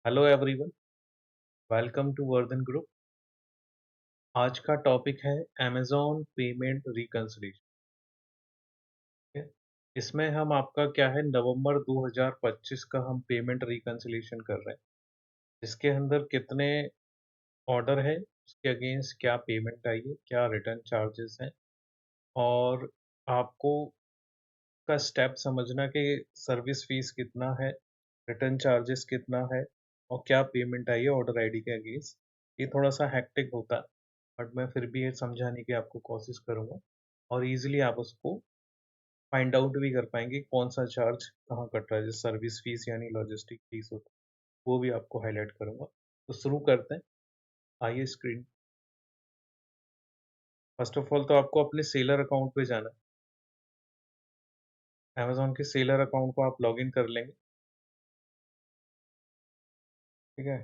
Hello everyone, welcome to Vardhan group. आज का topic है अमेज़न पेमेंट रिकंसिलिएशन। इसमें हम आपका क्या है नवंबर 2025 का हम पेमेंट रिकंसिलिएशन कर रहे हैं, जिसके अंदर कितने ऑर्डर है, उसके अगेंस्ट क्या पेमेंट आई है, क्या रिटर्न चार्जेस हैं और आपको का स्टेप समझना कि सर्विस फीस कितना है, रिटर्न चार्जेस कितना है और क्या पेमेंट आई है ऑर्डर आईडी के अगेंस्ट। ये थोड़ा सा हेक्टिक होता है, बट मैं फिर भी ये समझाने की आपको कोशिश करूँगा और ईज़िली आप उसको फाइंड आउट भी कर पाएँगे कौन सा चार्ज कहाँ कट रहा है। जैसे सर्विस फीस यानी लॉजिस्टिक फीस होता है, वो भी आपको हाइलाइट करूँगा। तो शुरू करते हैं, आइए स्क्रीन। फर्स्ट ऑफ ऑल तो आपको अपने सेलर अकाउंट पे जाना है। अमेज़न के सेलर अकाउंट को आप लॉगिन कर लेंगे, ठीक है?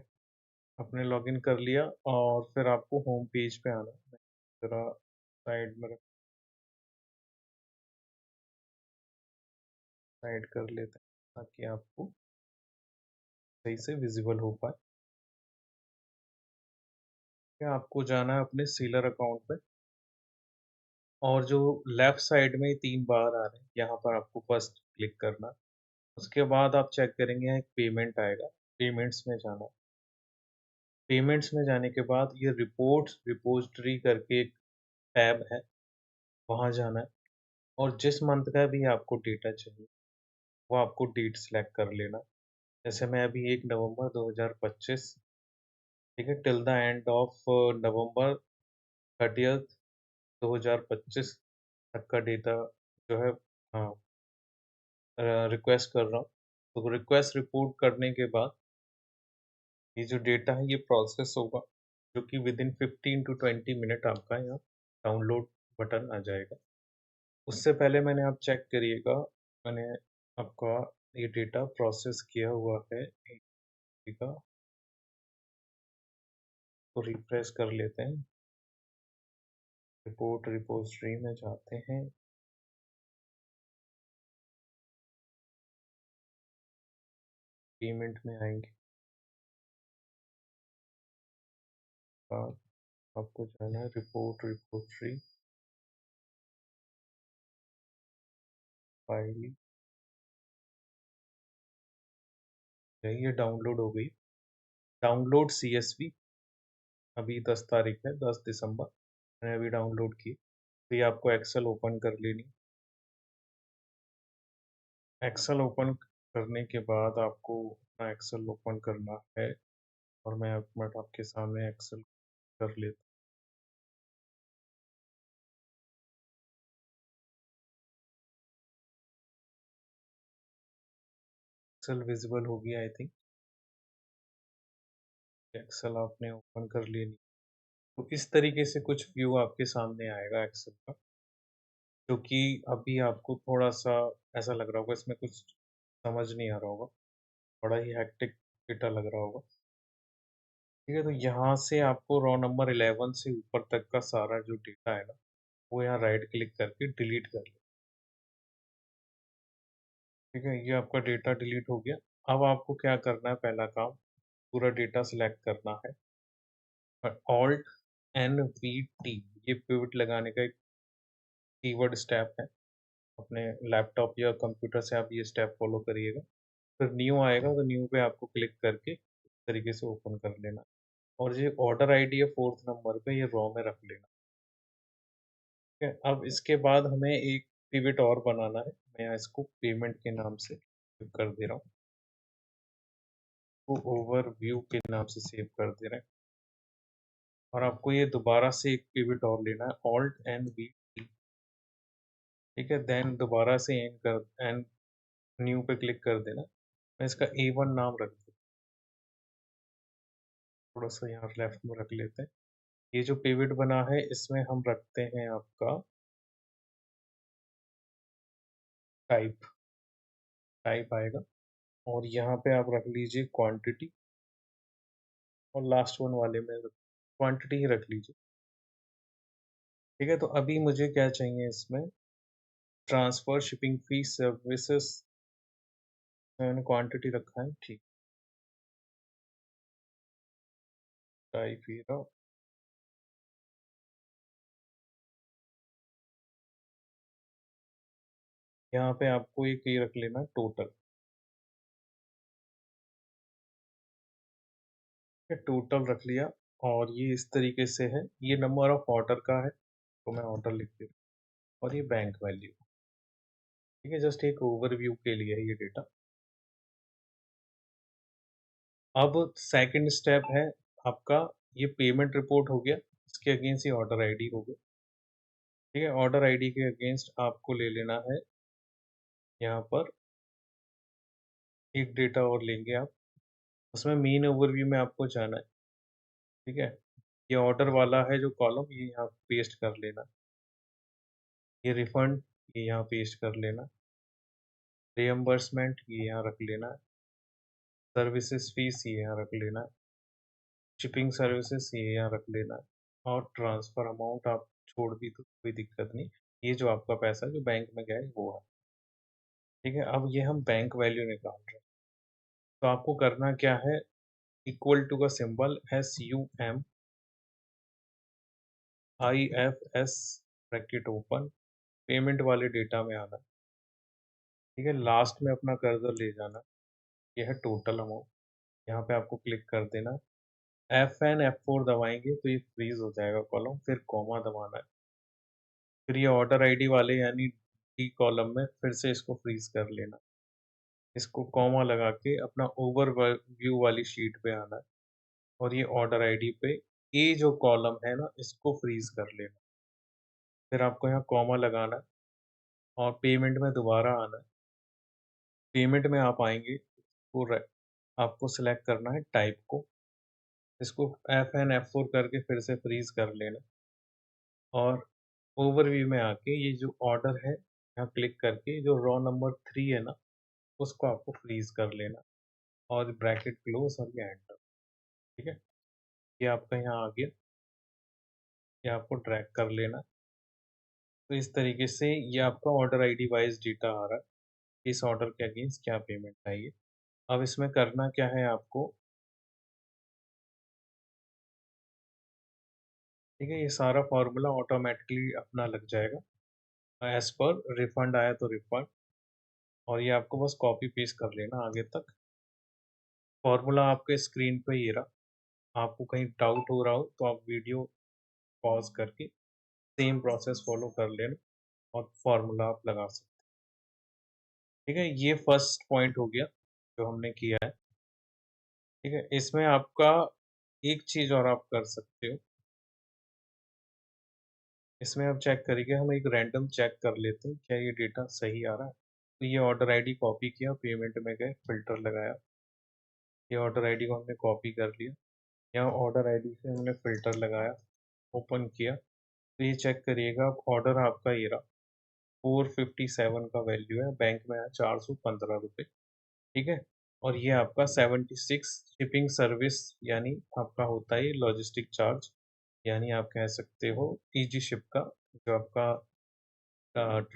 आपने लॉगिन कर लिया और फिर आपको होम पेज पे आना है। ज़रा साइड में साइड कर लेते हैं ताकि आपको सही से विजिबल हो पाए। क्या आपको जाना है अपने सेलर अकाउंट पे और जो लेफ्ट साइड में 3 बार आ रहे हैं, यहाँ पर आपको फर्स्ट क्लिक करना है। उसके बाद आप चेक करेंगे यहाँ एक पेमेंट आएगा, पेमेंट्स में जाना है। पेमेंट्स में जाने के बाद ये रिपोर्ट्स रिपोजिटरी करके एक टैब है, वहाँ जाना है और जिस मंथ का भी आपको डेटा चाहिए, वो आपको डेट सिलेक्ट कर लेना। जैसे मैं अभी 1 नवंबर 2025, ठीक है, till the end of November 30th 2025 तक का डेटा जो है हाँ, रिक्वेस्ट कर रहा हूँ। तो रिक्वेस्ट रिपोर्ट करने के बाद ये जो डेटा है ये प्रोसेस होगा, जो कि विदिन 15 टू 20 मिनट आपका यहाँ डाउनलोड बटन आ जाएगा। उससे पहले मैंने आप चेक करिएगा, मैंने आपका ये डेटा प्रोसेस किया हुआ है। का तो रिफ्रेश कर लेते हैं, रिपोर्ट रिपोजिटरी में जाते हैं, पेमेंट में आएंगे। बाद आपको जाना है रिपोर्ट रिपोजिटरी, फाइल, ये डाउनलोड हो गई। डाउनलोड सीएसवी, अभी 10 तारीख है, 10 दिसंबर, मैंने अभी डाउनलोड की। तो ये आपको एक्सेल ओपन कर लेनी। एक्सेल ओपन करने के बाद आपको अपना एक्सेल ओपन करना है और मैं एक मिनट आपके सामने एक्सेल कर लेता हूँ। एक्सेल विजिबल होगी आई थिंक। एक्सेल आपने ओपन कर लेनी। तो इस तरीके से कुछ व्यू आपके सामने आएगा एक्सेल का, जो कि अभी आपको थोड़ा सा ऐसा लग रहा होगा इसमें कुछ समझ नहीं आ रहा होगा, बड़ा ही हेक्टिक डेटा लग रहा होगा। ठीक है, तो यहाँ से आपको रॉ नंबर 11 से ऊपर तक का सारा जो डेटा है ना, वो यहाँ राइट क्लिक करके डिलीट कर लो। ठीक है, ये आपका डेटा डिलीट हो गया। अब आपको क्या करना है, पहला काम पूरा डेटा सिलेक्ट करना है और ऑल्ट एन वी टी, ये पिवट लगाने का एक कीवर्ड स्टेप है। अपने लैपटॉप या कंप्यूटर से आप ये स्टेप फॉलो करिएगा। फिर न्यू आएगा तो न्यू पे आपको क्लिक करके इस तरीके से ओपन कर लेना और ये ऑर्डर आईडी है 4th नंबर पे, ये रॉ में रख लेना। ठीक है, अब इसके बाद हमें एक पिवट और बनाना है। मैं यहाँ इसको पेमेंट के नाम से सेव कर दे रहा हूँ, वो ओवरव्यू के नाम से सेव कर दे रहे हैं और आपको ये दोबारा से एक पिवट और लेना है, ऑल्ट एन वी टी। ठीक है, देन दोबारा से एन कर एन न्यू पे क्लिक कर देना। मैं इसका A1 नाम रख दूँ, थोड़ा सा यहाँ लेफ्ट में रख लेते हैं। ये जो पिवट बना है इसमें हम रखते हैं आपका टाइप, टाइप आएगा और यहाँ पे आप रख लीजिए क्वांटिटी और लास्ट वन वाले में क्वांटिटी ही रख लीजिए। ठीक है, तो अभी मुझे क्या चाहिए इसमें, ट्रांसफर शिपिंग फी सर्विसेज, मैंने क्वांटिटी रखा है, ठीक। Type hero. यहाँ पे आपको एक ये रख लेना टोटल। ये टोटल रख लिया और ये इस तरीके से है, ये नंबर ऑफ ऑर्डर का है, तो मैं ऑर्डर लिख देता हूँ और ये बैंक वैल्यू। ठीक है, जस्ट एक ओवरव्यू के लिए है ये डेटा। अब सेकंड स्टेप है आपका, ये पेमेंट रिपोर्ट हो गया, इसके अगेंस्ट ये ऑर्डर आईडी हो गया। ठीक है, ऑर्डर आईडी के अगेंस्ट आपको ले लेना है यहाँ पर एक डेटा और लेंगे आप, उसमें मेन ओवरव्यू में आपको जाना है। ठीक है, ये ऑर्डर वाला है जो कॉलम, ये यहाँ पेस्ट कर लेना। ये रिफंड, ये यहाँ पेस्ट कर लेना। रिएम्बर्समेंट, ये यहाँ रख लेना। सर्विसेज फीस, ये यहाँ रख लेना। शिपिंग सर्विसेज, ये यहाँ रख लेना। और ट्रांसफर अमाउंट आप छोड़ भी तो कोई दिक्कत नहीं, ये जो आपका पैसा जो बैंक में गया है वो है। ठीक है, अब ये हम बैंक वैल्यू निकाल रहे हैं, तो आपको करना क्या है, इक्वल टू का symbol SUM IFS bracket open, payment वाले डेटा में आना। ठीक है, लास्ट में अपना कर्सर ले जाना, ये है टोटल अमाउंट, यहाँ पे आपको क्लिक कर देना। FN F4 दबाएंगे तो ये फ्रीज हो जाएगा कॉलम, फिर कॉमा दबाना है। फिर ये ऑर्डर आईडी वाले यानी डी कॉलम में फिर से इसको फ्रीज कर लेना, इसको कॉमा लगा के अपना ओवरव्यू वाली शीट पे आना है और ये ऑर्डर आईडी पे ए जो कॉलम है ना इसको फ्रीज कर लेना। फिर आपको यहाँ कॉमा लगाना है और पेमेंट में दोबारा आना है। पेमेंट में आप आएंगे तो आपको सिलेक्ट करना है टाइप को, इसको FN F4 करके फिर से फ्रीज कर लेना और ओवरव्यू में आके ये जो ऑर्डर है यहाँ क्लिक करके जो रॉ नंबर 3 है ना उसको आपको फ्रीज कर लेना और ब्रैकेट क्लोज और ये एंटर। ठीक है, ये आपका यहाँ आ गया, ये आपको ड्रैग कर लेना। तो इस तरीके से ये आपका ऑर्डर आईडी वाइज डेटा आ रहा है, इस ऑर्डर के अगेंस्ट क्या पेमेंट आई है। अब इसमें करना क्या है आपको, ठीक है, ये सारा फॉर्मूला ऑटोमेटिकली अपना लग जाएगा एज पर रिफंड आया तो रिफंड, और ये आपको बस कॉपी पेस्ट कर लेना आगे तक। फॉर्मूला आपके स्क्रीन पे ये रहा, आपको कहीं डाउट हो रहा हो तो आप वीडियो पॉज करके सेम प्रोसेस फॉलो कर लेना और फॉर्मूला आप लगा सकते हैं। ठीक है, ये फर्स्ट पॉइंट हो गया जो हमने किया है। ठीक है, इसमें आपका एक चीज़ और आप कर सकते हो, इसमें आप चेक करिए, हम एक रैंडम चेक कर लेते हैं क्या ये डेटा सही आ रहा है। तो ये ऑर्डर आईडी कॉपी किया, पेमेंट में गए, फ़िल्टर लगाया, ये ऑर्डर आईडी को हमने कॉपी कर लिया, यहाँ ऑर्डर आईडी से हमने फ़िल्टर लगाया, ओपन किया, तो ये चेक करिएगा आप ऑर्डर आपका ये रहा, 457 का वैल्यू है, बैंक में आया 415 रुपये। ठीक है, और ये आपका 76 शिपिंग सर्विस यानी आपका होता है लॉजिस्टिक चार्ज, यानी आप कह सकते हो ईजी शिप का जो आपका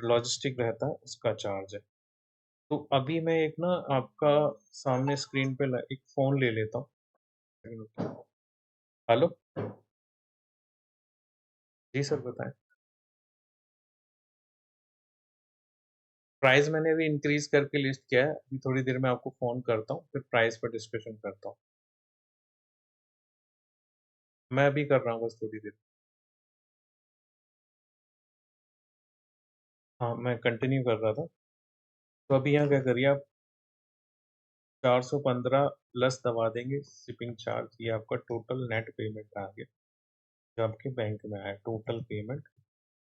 लॉजिस्टिक रहता है उसका चार्ज है। तो अभी मैं एक ना आपका सामने स्क्रीन पे एक फ़ोन ले लेता हूँ। हेलो? जी सर बताएँ। प्राइस मैंने अभी इंक्रीज़ करके लिस्ट किया है, अभी थोड़ी देर में आपको फ़ोन करता हूँ, फिर प्राइस पर डिस्कशन करता हूँ। मैं अभी कर रहा हूँ बस थोड़ी देर। हाँ, मैं कंटिन्यू कर रहा था। तो अभी यहाँ क्या करिए आप 415 प्लस दबा देंगे शिपिंग चार्ज, ये आपका टोटल नेट पेमेंट आ गया, जो आपके बैंक में आया टोटल पेमेंट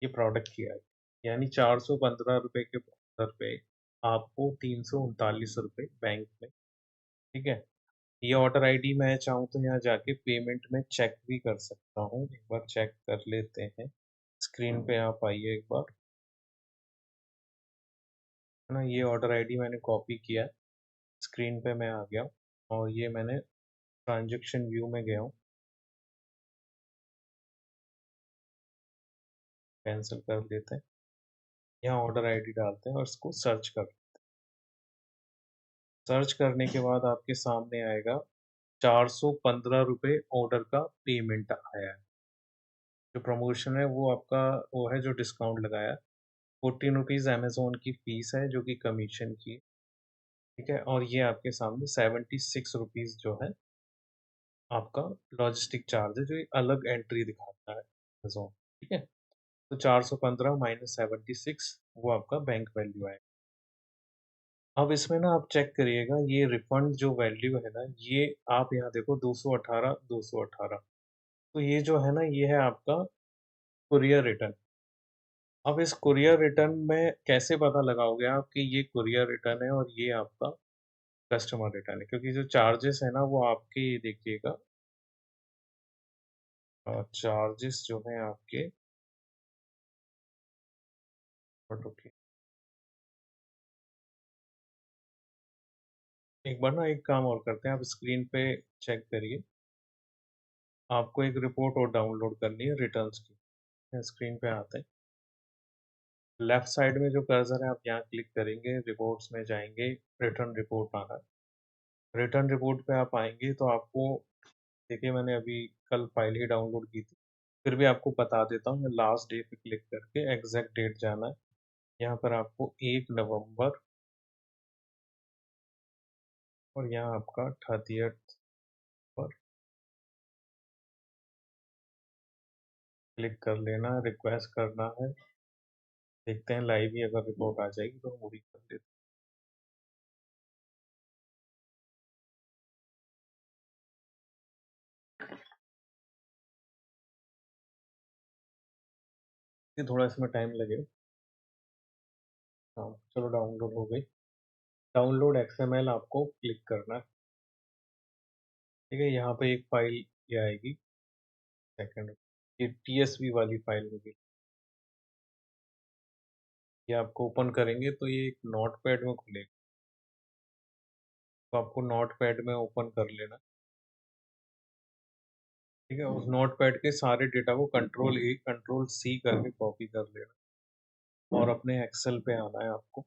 ये प्रोडक्ट की आई। यानी 415 रुपए के बहत्तर पे आपको 339 रुपए बैंक में। ठीक है, ये ऑर्डर आईडी मैं चाहूँ तो यहाँ जाके पेमेंट में चेक भी कर सकता हूँ, एक बार चेक कर लेते हैं। स्क्रीन पे आप आइए एक बार, है ना, ये ऑर्डर आईडी मैंने कॉपी किया है, स्क्रीन पे मैं आ गया हूँ और ये मैंने ट्रांजैक्शन व्यू में गया हूँ, कैंसिल कर देते हैं। यहाँ ऑर्डर आईडी डालते हैं और इसको सर्च कर, सर्च करने के बाद आपके सामने आएगा ₹415 ऑर्डर का पेमेंट आया है। जो प्रमोशन है वो आपका वो है जो डिस्काउंट लगाया है। ₹14 अमेज़न की फीस है जो कि कमीशन की, ठीक है? और ये आपके सामने ₹76 जो है आपका लॉजिस्टिक चार्ज है, जो एक अलग एंट्री दिखाता है अमेज़न, ठीक है? तो 415 माइनस 76 वो आपका बैंक वैल्यू आएगा। अब इसमें ना आप चेक करिएगा ये रिफंड जो वैल्यू है ना, ये आप यहाँ देखो 218, 218 तो ये जो है ना, ये है आपका कोरियर रिटर्न। अब इस कोरियर रिटर्न में कैसे पता लगाओगे आप कि ये कोरियर रिटर्न है और ये आपका कस्टमर रिटर्न है? क्योंकि जो चार्जेस है ना, वो आपके ये देखिएगा चार्जेस जो हैं आपके रुकिए, एक बार ना एक काम और करते हैं, आप स्क्रीन पे चेक करिए। आपको एक रिपोर्ट और डाउनलोड करनी है रिटर्न्स की। स्क्रीन पे आते हैं। लेफ्ट साइड में जो कर्सर है आप यहाँ क्लिक करेंगे, रिपोर्ट्स में जाएँगे, रिटर्न रिपोर्ट आना है। रिटर्न रिपोर्ट पे आप आएँगे तो आपको देखिए मैंने अभी कल फाइल ही डाउनलोड की थी। फिर भी आपको बता देता हूँ, मैं लास्ट डे पे क्लिक करके एग्ज़ैक्ट डेट जाना है। यहाँ पर आपको 1 नवंबर और यहाँ आपका 30th पर क्लिक कर लेना है, रिक्वेस्ट करना है। देखते हैं लाइव ही अगर रिपोर्ट आ जाएगी तो हम वही कर लेते हैं। थोड़ा इसमें टाइम लगेगा। हाँ, चलो डाउनलोड हो गई। डाउनलोड एक्सएमएल आपको क्लिक करना है, ठीक है? यहाँ पे एक फ़ाइल ये आएगी, सेकंड ये टीएसवी वाली फ़ाइल होगी। ये आपको ओपन करेंगे तो ये एक नोटपैड में खुलेगा। तो आपको नोटपैड में ओपन कर लेना, ठीक है? उस नोटपैड के सारे डेटा को कंट्रोल ए, कंट्रोल सी करके कॉपी कर लेना और अपने एक्सेल पे आना है आपको,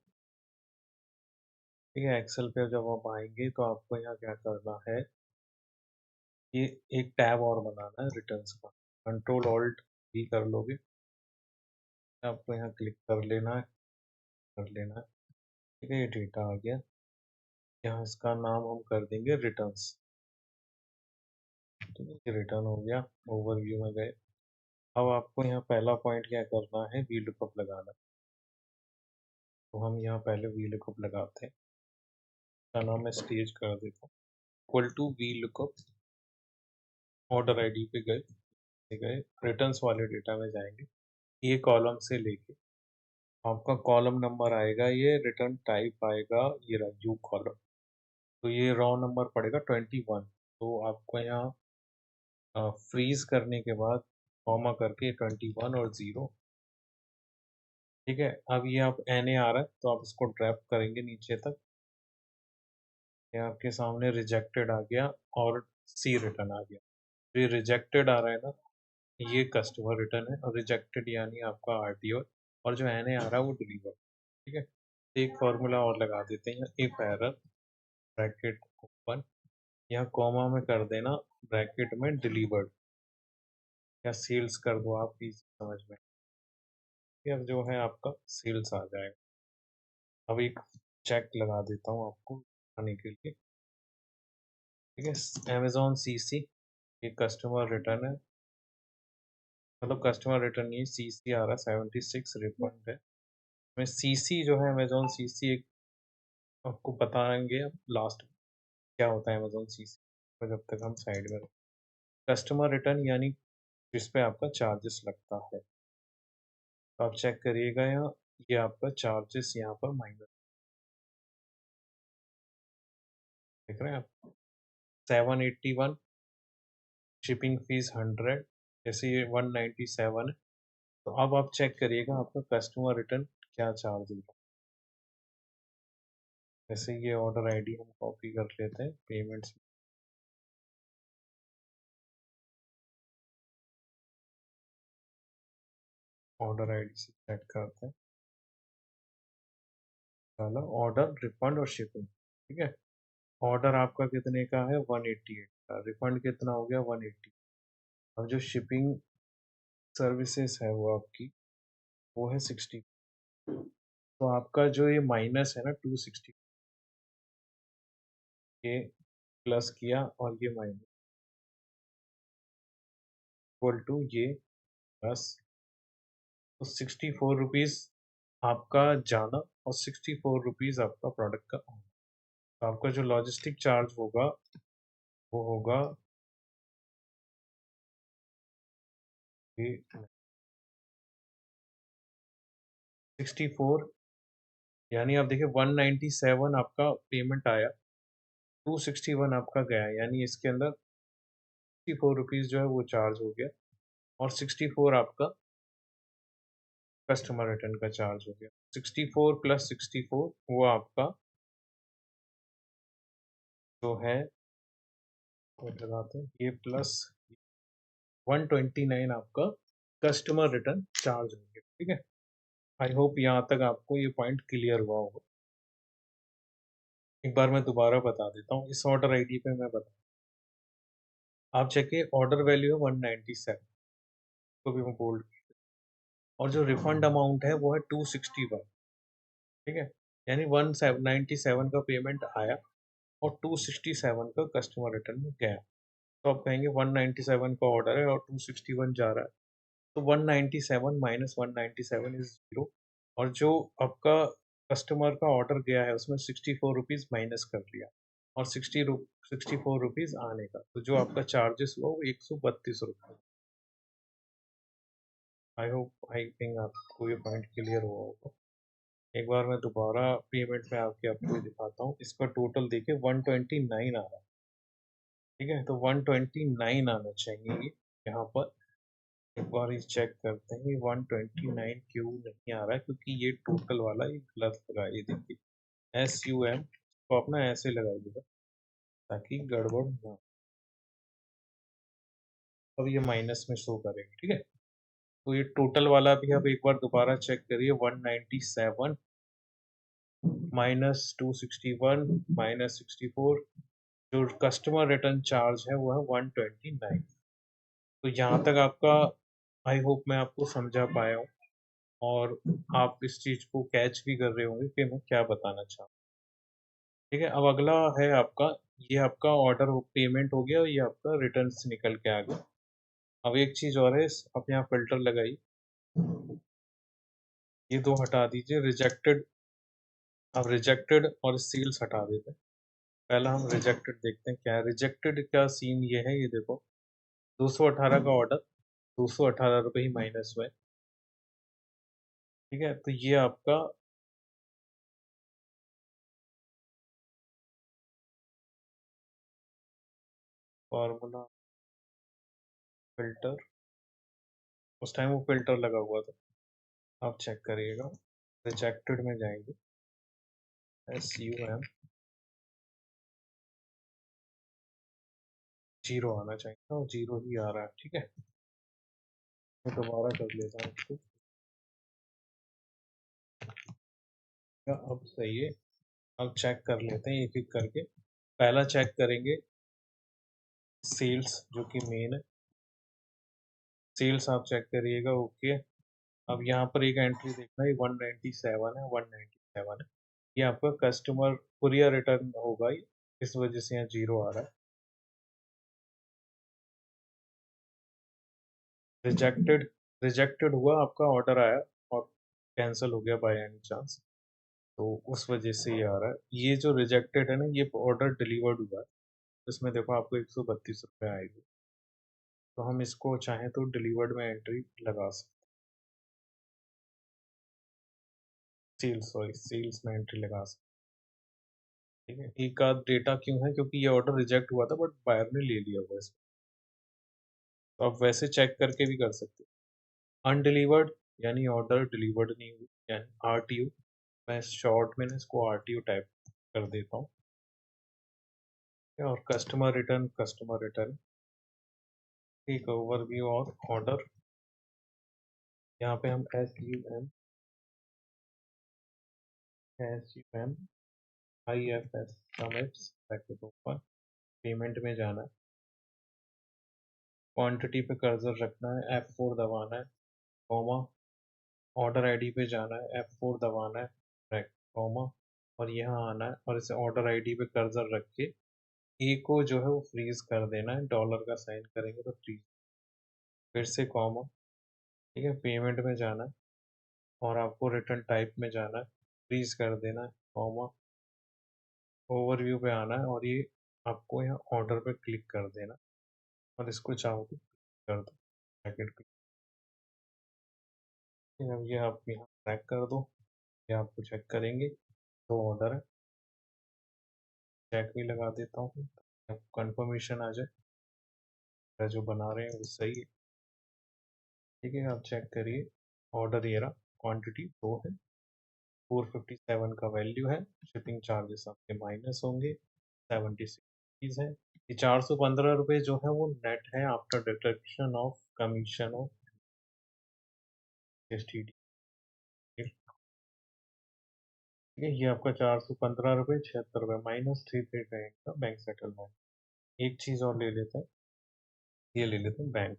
ठीक है? एक्सेल पे जब आप आएँगे तो आपको यहाँ क्या करना है, ये एक टैब और बनाना है रिटर्न्स का। कंट्रोल ऑल्ट भी कर लोगे, आपको यहाँ क्लिक कर लेना है, ठीक है? ये डेटा आ गया। यहाँ इसका नाम हम कर देंगे रिटर्न्स, ठीक है? ये रिटर्न हो गया, ओवरव्यू में गए। अब आपको यहाँ पहला पॉइंट क्या करना है, वीलुकअप लगाना। तो हम यहाँ पहले वीलुकअप लगाते हैं। इसका नाम मैं स्टेज कर देता हूँ। Equal to VLOOKUP order ID पे गए, रिटर्न्स वाले डेटा में जाएँगे। ये कॉलम से लेके आपका कॉलम नंबर आएगा, ये रिटर्न टाइप आएगा, ये रहा यू कॉलम। तो ये रॉ नंबर पड़ेगा 21। तो आपको यहाँ फ्रीज़ करने के बाद कॉमा करके 21 और 0, ठीक है? अब ये आप एनए आ रहा है तो आप इसको ड्रैग करेंगे नीचे तक। ये आपके सामने रिजेक्टेड आ गया और सी रिटर्न आ गया। ये रिजेक्टेड आ रहा है ना, ये कस्टमर रिटर्न है और रिजेक्टेड यानी आपका आरटीओ और जो एनए आ रहा है वो डिलीवर, ठीक है? एक फॉर्मूला और लगा देते हैं, इफ एरर ब्रैकेट ओपन, यहाँ कॉमा में कर देना ब्रैकेट में डिलीवर्ड या सेल्स कर दो आप इजी समझ में। फिर जो है आपका सेल्स आ जाएगा। अब एक चेक लगा देता हूँ आपको आने के लिए, ठीक है? अमेज़न सीसी ये कस्टमर रिटर्न है, मतलब कस्टमर रिटर्न नहीं सीसी आ रहा है, 76 रिफंड है। इसमें सीसी जो है अमेज़न सीसी एक आपको बताएँगे अब लास्ट में क्या होता है अमेज़न सीसी, तो जब तक हम साइड में कस्टमर रिटर्न यानी जिस पे आपका चार्जेस लगता है। तो आप चेक करिएगा यहाँ, ये आपका चार्जेस यहाँ पर माइनस देख रहे हैं आप? 781 शिपिंग फीस 100 जैसे ये 197 है। तो अब आप चेक करिएगा आपका कस्टमर रिटर्न क्या चार्ज होगा। जैसे ये ऑर्डर आईडी हम कॉपी कर लेते हैं पेमेंट्स, ऑर्डर आईडी से सेट करते हैं, चलो ऑर्डर रिफंड और शिपिंग, ठीक है? ऑर्डर आपका कितने का है 188 का, रिफंड कितना हो गया 180। और जो शिपिंग सर्विसेज है वो आपकी वो है 60। तो आपका जो ये माइनस है ना 260, ये प्लस किया और ये माइनस इक्वल टू ये प्लस, तो 64 रुपीज़ आपका जाना और 64 रुपीज़ आपका प्रोडक्ट का आना। तो आपका जो लॉजिस्टिक चार्ज होगा वो होगा ये 64, यानी आप देखिए 197 आपका पेमेंट आया, 261 आपका गया, यानी इसके अंदर 64 रुपीज़ जो है वो चार्ज हो गया और 64 आपका कस्टमर रिटर्न का चार्ज हो गया। 64 प्लस 64 वो आपका जो है वो लगाते हैं ये प्लस 129 आपका कस्टमर रिटर्न चार्ज होंगे। ठीक है, आई होप यहाँ तक आपको ये पॉइंट क्लियर हुआ होगा। एक बार मैं दोबारा बता देता हूँ, इस ऑर्डर आईडी पे मैं बता, आप चेकिए ऑर्डर वैल्यू है 197, तो भी मैं बोल्ड, और जो रिफंड अमाउंट है वो है 261। ठीक है, यानी 197 का पेमेंट आया और 267 का कस्टमर रिटर्न में गया। तो आप कहेंगे 197 का ऑर्डर है और 261 जा रहा है, तो 197 माइनस 197 इज 0, और जो आपका कस्टमर का ऑर्डर गया है उसमें 64 रुपीज़ माइनस कर दिया और 64 रुपीज़ आने का, तो जो आपका चार्जेस हुआ वो 132 रुपये। आई होप आई थिंक आपको ये पॉइंट क्लियर हुआ होगा। एक बार मैं दोबारा पेमेंट में आके आपको ये दिखाता हूँ, इसका टोटल देखिए 129 आ रहा है। ठीक है, तो 129 आना चाहिए ये यहाँ पर। एक बार ये चेक करते हैं, ये 129 क्यों नहीं आ रहा है, क्योंकि ये टोटल वाला ये गलत लगा है। ये देखिए SUM को अपना ऐसे लगाइएगा ताकि गड़बड़ ना हो। अब ये माइनस में शो करेगा। ठीक है, तो ये टोटल वाला भी अब एक बार दोबारा चेक करिए, 197 माइनस 261 माइनस 64, जो कस्टमर रिटर्न चार्ज है वो है 129। तो यहाँ तक आपका आई होप मैं आपको समझा पाया हूँ और आप इस चीज़ को कैच भी कर रहे होंगे कि मैं क्या बताना चाहता हूँ। ठीक है, अब अगला है आपका, ये आपका ऑर्डर पेमेंट हो गया और ये आपका रिटर्न से निकल के आ गया। अब एक चीज़ और है, आप यहाँ फिल्टर लगाइए, ये दो हटा दीजिए, रिजेक्टेड। अब रिजेक्टेड और सेल्स हटा देते हैं। पहला हम रिजेक्टेड देखते हैं क्या है। रिजेक्टेड का सीन ये है, ये देखो 218 का ऑर्डर 218 रुपये ही माइनस हुए। ठीक है, तो ये आपका फॉर्मूला फिल्टर, उस टाइम वो फिल्टर लगा हुआ था। आप चेक करिएगा, रिजेक्टेड में जाएंगे, SUM 0 आना चाहिए और 0 ही आ रहा है। ठीक है, मैं दोबारा कर लेता हूँ इसको। अब सही है, अब चेक कर लेते हैं एक एक करके। पहला चेक करेंगे सेल्स, जो कि मेन है। सेल्स आप चेक करिएगा, ओके। अब यहाँ पर एक एंट्री देखना है, 197 है, 197 है, ये आपका कस्टमर कुरियर रिटर्न होगा, इस वजह से यहाँ 0 आ रहा है। रिजेक्टेड, रिजेक्टेड हुआ, आपका ऑर्डर आया और कैंसिल हो गया बाय एनी चांस, तो उस वजह से ये आ रहा है। ये जो रिजेक्टेड है ना, ये ऑर्डर डिलीवर्ड हुआ है, इसमें देखो आपको 132 रुपये आएगी। तो हम इसको चाहें तो डिलीवर्ड में एंट्री लगा सकते, सेल्स, सॉरी सेल्स में एंट्री लगा सकते। ठीक है, एक आध डेटा क्यों है, क्योंकि ये ऑर्डर रिजेक्ट हुआ था बट बायर ने ले लिया हुआ इसको, तो आप वैसे चेक करके भी कर सकते हो। अनडिलीवर्ड यानी ऑर्डर डिलीवर्ड नहीं हुई, यानी RTO। मैं शॉर्ट में ना इसको RTO टाइप कर देता हूँ। और कस्टमर रिटर्न, कस्टमर रिटर्न, एक ओवरव्यू और ऑर्डर। यहाँ पे हम SUM IFS summits bracket open, payment में जाना है, क्वांटिटी पे कर्सर रखना है, F4 दबाना है, कॉमा, ऑर्डर आईडी पे जाना है, F4 दबाना है, कॉमा, और यहाँ आना है और इसे ऑर्डर आईडी पे कर्सर रख के ए को जो है वो फ्रीज कर देना है, डॉलर का साइन करेंगे तो फ्रीज, फिर से कॉमा, ठीक है, पेमेंट में जाना है और आपको रिटर्न टाइप में जाना है, फ्रीज कर देना है, कॉमा, ओवरव्यू पे आना है और ये आपको यहाँ ऑर्डर पे क्लिक कर देना और इसको चाहो तो कर दो, पैकेट क्लिक, अब ये आप यहाँ ट्रैक कर दो, ये आपको चेक करेंगे, दो ऑर्डर है, चेक भी लगा देता हूँ, आपको कंफर्मेशन आ जाए जो बना रहे हैं वो सही है, ठीक है, आप चेक करिए, ऑर्डर ये रहा, क्वांटिटी 2 है, 457 का वैल्यू है, शिपिंग चार्जेस आपके माइनस होंगे, 76 है, ये 415 रुपये जो है वो नेट है after deduction of commission of STD, ठीक है, ये आपका 415 रुपये 76 रुपये माइनस 339 का बैंक सेटलमेंट। एक चीज और ले लेते हैं, ये ले लेते हैं बैंक,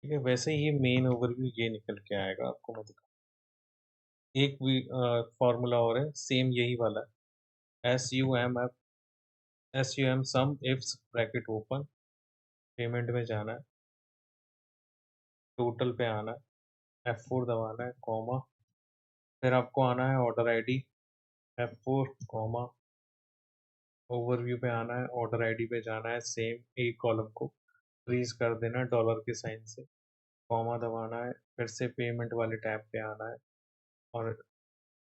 ठीक है, वैसे ये मेन ओवरव्यू ये निकल के आएगा, आपको मैं दिखा, एक भी फॉर्मूला और है सेम यही वाला है, S U M sum ifs bracket open, payment में जाना है, टोटल पे आना है, F4 दबाना है, कॉमा, फिर आपको आना है order ID, F4 comma, overview पे आना है, ऑर्डर आईडी पे जाना है, सेम एक कॉलम को फ्रीज कर देना है डॉलर के साइन से, कॉमा दबाना है, फिर से पेमेंट वाले टैब पे आना है और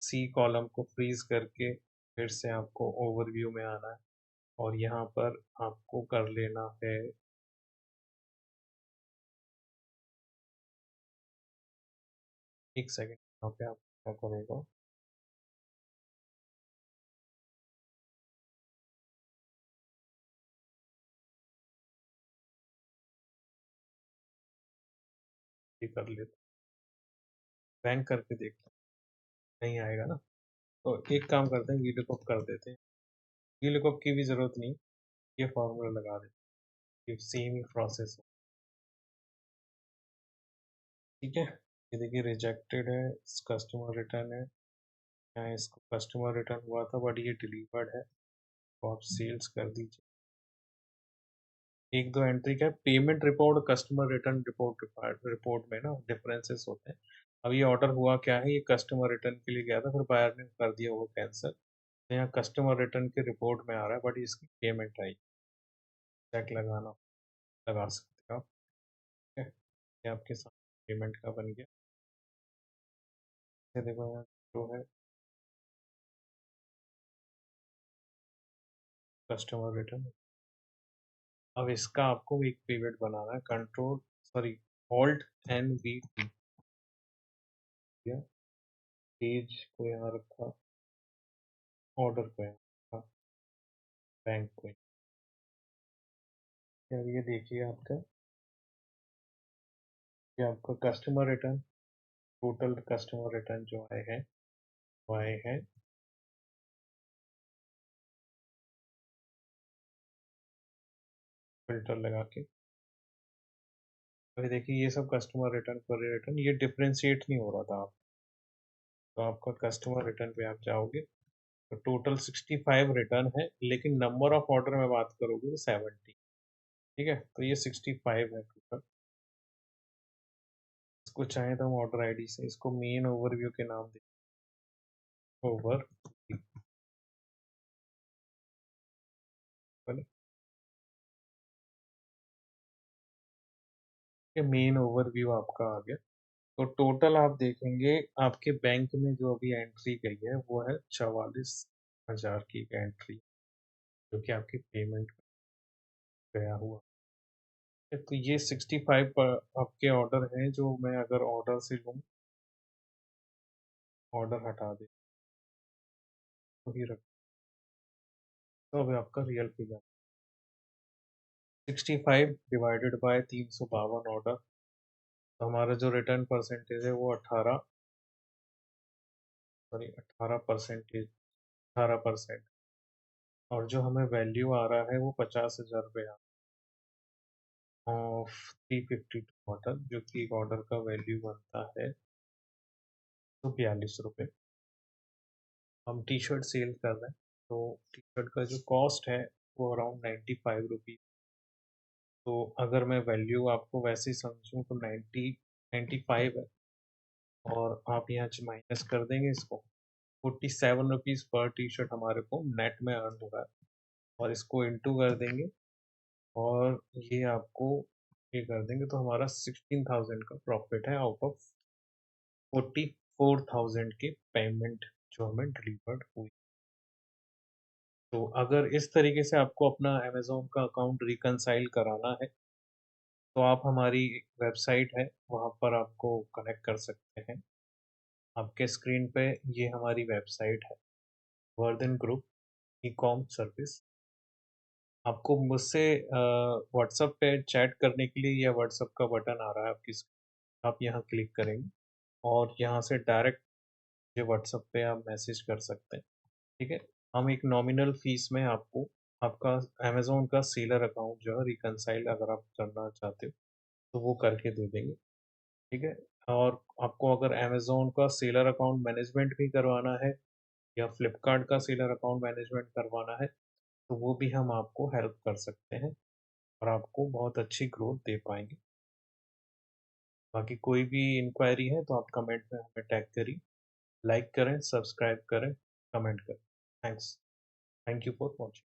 सी कॉलम को फ्रीज करके फिर से आपको ओवरव्यू में आना है और यहाँ पर आपको कर लेना है, एक सेकेंड, यहाँ पे आप क्या करेगा, ये कर लेते, बैंक करके देखते हैं, नहीं आएगा ना, तो एक काम करते हैं, वीडियो कॉप कर देते हैं, वीडियो कॉप की भी जरूरत नहीं, ये फॉर्मूला लगा देते हैं, सेम ही प्रोसेस है, ठीक है, ये देखिए रिजेक्टेड है, कस्टमर रिटर्न है, यहाँ इसको कस्टमर रिटर्न हुआ था बट ये डिलीवर्ड है, तो आप सेल्स कर दीजिए, एक दो एंट्री का payment report, customer return report, report में ना डिफरेंसेस होते हैं, अब ये ऑर्डर हुआ क्या है, ये कस्टमर रिटर्न के लिए गया था, फिर बायर ने कर दिया वो कैंसिल, तो यहाँ कस्टमर रिटर्न के रिपोर्ट में आ रहा है बट इसकी पेमेंट आई, चेक लगाना, लगा सकते हो आप, ठीक है, ये आपके साथ पेमेंट का बन गया, ये देखो यहाँ जो है कस्टमर रिटर्न, अब इसका आपको एक पिवट बनाना है, control sorry alt N V T, page को यहाँ रखा, ऑर्डर को यहाँ रखा, बैंक को, अब ये देखिए आपका, ये आपका customer return, total customer return जो आए हैं वो आए हैं, फिल्टर लगा के, अभी देखिए ये सब कस्टमर रिटर्न पर रिटर्न, ये डिफ्रेंशिएट नहीं हो रहा था आप, तो आपका कस्टमर रिटर्न पे आप जाओगे तो टोटल 65 रिटर्न है, लेकिन नंबर ऑफ ऑर्डर में बात करोगे तो 70, ठीक है, तो ये 65 है टोटल, इसको चाहे तो हम ऑर्डर आईडी से इसको मेन ओवरव्यू के नाम दे, ओवर, ये मेन ओवरव्यू आपका आ गया, तो टोटल आप देखेंगे आपके बैंक में जो अभी एंट्री गई है वो है 44,000 की एंट्री, जो कि आपकी पेमेंट गया हुआ है, तो ये 65 पर आपके ऑर्डर हैं, जो मैं अगर ऑर्डर से लूँ, ऑर्डर हटा दे तो ही रख, तो अभी आपका real figure 65 divided by 352 order, तो हमारा जो रिटर्न परसेंटेज है वो 18 परसेंटेज, 18%, और जो हमें वैल्यू आ रहा है वो 50,000 रुपये ऑफ 352 ऑर्डर, जो कि एक ऑर्डर का वैल्यू बनता है तो 42 रुपये। हम टी शर्ट सेल कर रहे हैं, तो टी शर्ट का जो कॉस्ट है वो अराउंड 95 रुपीज़। तो अगर मैं वैल्यू आपको वैसे ही समझूँ तो 95 है, और आप यहाँ माइनस कर देंगे इसको, 47 रुपीज़ पर टी शर्ट हमारे को नेट में अर्न हो रहा है, और इसको इंटू कर देंगे, और ये आपको ये कर देंगे तो हमारा 16,000 का प्रॉफिट है आउट ऑफ 44,000 की पेमेंट जो हमें डिलीवर्ड हुई। तो अगर इस तरीके से आपको अपना अमेज़न का अकाउंट रिकंसाइल कराना है, तो आप हमारी एक वेबसाइट है, वहाँ पर आपको कनेक्ट कर सकते हैं। आपके स्क्रीन पे ये हमारी वेबसाइट है, वर्धन ग्रुप ई-कॉम सर्विस। आपको मुझसे व्हाट्सएप पे चैट करने के लिए या व्हाट्सएप का बटन आ रहा है आपकी आप यहाँ क्लिक करेंगे, और यहाँ से डायरेक्ट मुझे व्हाट्सएप पे आप मैसेज कर सकते हैं, ठीक है? हम एक नॉमिनल फ़ीस में आपको आपका अमेज़न का सेलर अकाउंट जो है रिकंसाइल अगर आप करना चाहते हो, तो वो करके दे देंगे, ठीक है? और आपको अगर अमेज़न का सेलर अकाउंट मैनेजमेंट भी करवाना है, या फ्लिपकार्ट का सेलर अकाउंट मैनेजमेंट करवाना है, तो वो भी हम आपको हेल्प कर सकते हैं, और आपको बहुत अच्छी ग्रोथ दे पाएँगे। बाकी कोई भी इंक्वायरी है तो आप कमेंट में हमें टैग करिए, लाइक करें, सब्सक्राइब करें, कमेंट करें। Thanks. Thank you for watching.